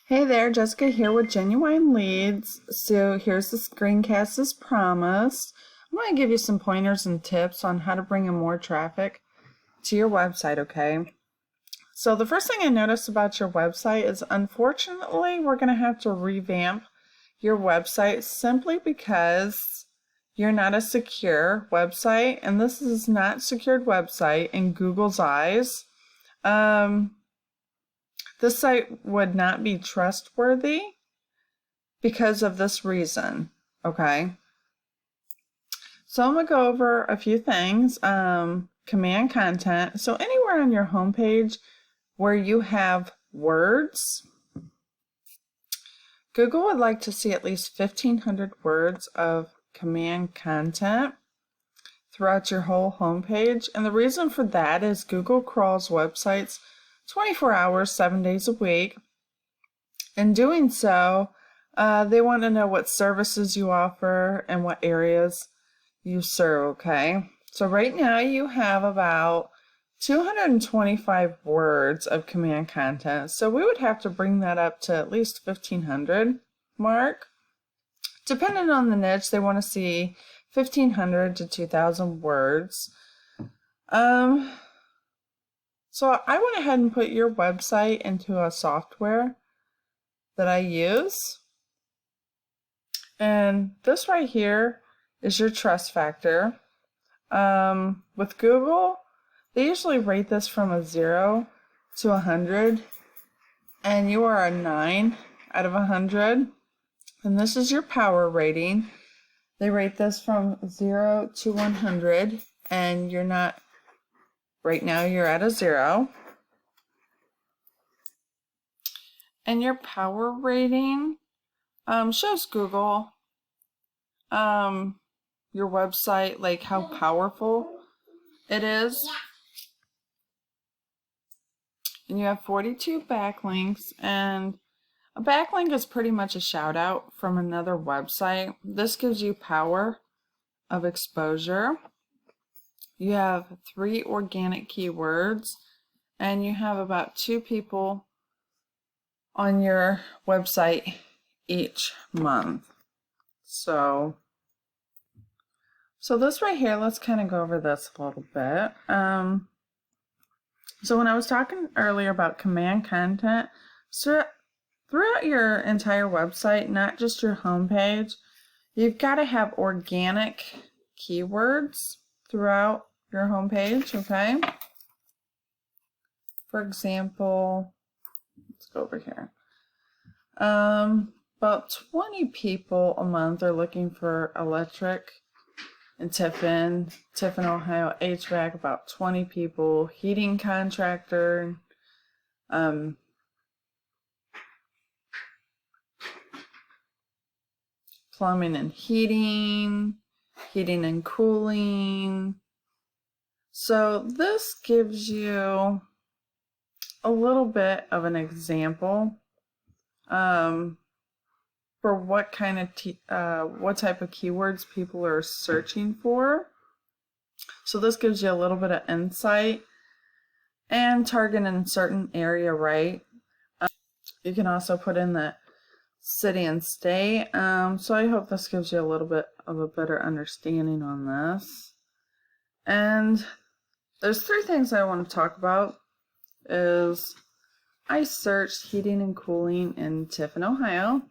Hey there, Jessica here with Genuine Leads. So here's the screencast as promised. I'm going to give you some pointers and tips on how to bring in more traffic to your website, okay? So the first thing I noticed about your website is unfortunately we're going to have to revamp your website simply because you're not a secure website, and this is not a secured website in Google's eyes. This site would not be trustworthy because of this reason, okay? So I'm going to go over a few things. Command content. So anywhere on your homepage where you have words, Google would like to see at least 1,500 words of command content throughout your whole homepage. And the reason for that is Google crawls websites 24 hours, 7 days a week. In doing so, they want to know what services you offer and what areas you serve, okay? So right now you have about 225 words of command content. So we would have to bring that up to at least 1,500 mark. Depending on the niche, they want to see 1,500 to 2,000 words. So I went ahead and put your website into a software that I use. And this right here is your trust factor. With Google, they usually rate this from a 0 to 100. And you are a 9 out of 100. And this is your power rating. They rate this from 0 to 100. And you're not. Right now you're at a 0. And your power rating shows Google your website, like how powerful it is. And you have 42 backlinks, and a backlink is pretty much a shout out from another website. This gives you power of exposure. You have 3 organic keywords, and you have about 2 people on your website each month. So this right here, let's kind of go over this a little bit. So when I was talking earlier about command content, so throughout your entire website, not just your homepage, you've got to have organic keywords throughout your homepage, okay? For example, let's go over here. About 20 people a month are looking for electric in Tiffin, Ohio, HVAC, about 20 people, heating contractor, plumbing and heating and cooling. So this gives you a little bit of an example for what kind of what type of keywords people are searching for. So this gives you a little bit of insight and target in a certain area, right? You can also put in the city and state. So I hope this gives you a little bit of a better understanding on this. And there's 3 things I want to talk about. Is I searched heating and cooling in Tiffin, Ohio.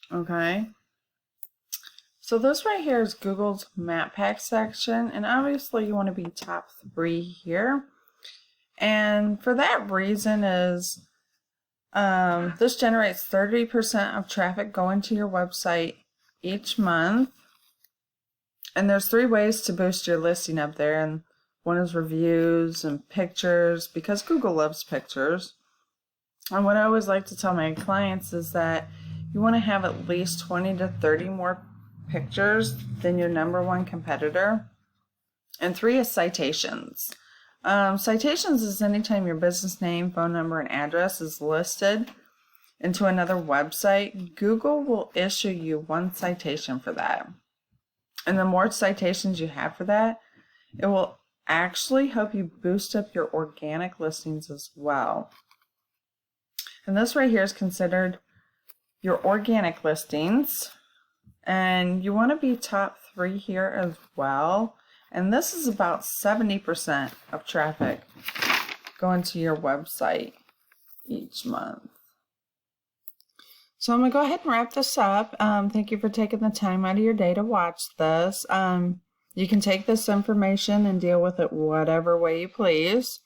Okay. So this right here is Google's map pack section, and obviously you want to be top 3 here. And for that reason is this generates 30% of traffic going to your website each month. And there's 3 ways to boost your listing up there, and one is reviews and pictures, because Google loves pictures. And what I always like to tell my clients is that you want to have at least 20 to 30 more pictures than your #1 competitor. And 3 is citations. Citations is anytime your business name, phone number, and address is listed into another website, Google will issue you 1 citation for that. And the more citations you have for that, it will actually help you boost up your organic listings as well. And this right here is considered your organic listings. And you want to be top 3 here as well. And this is about 70% of traffic going to your website each month. So I'm going to go ahead and wrap this up. Thank you for taking the time out of your day to watch this. You can take this information and deal with it whatever way you please.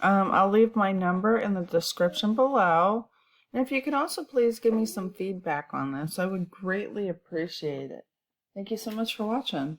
I'll leave my number in the description below. And if you could also please give me some feedback on this, I would greatly appreciate it. Thank you so much for watching.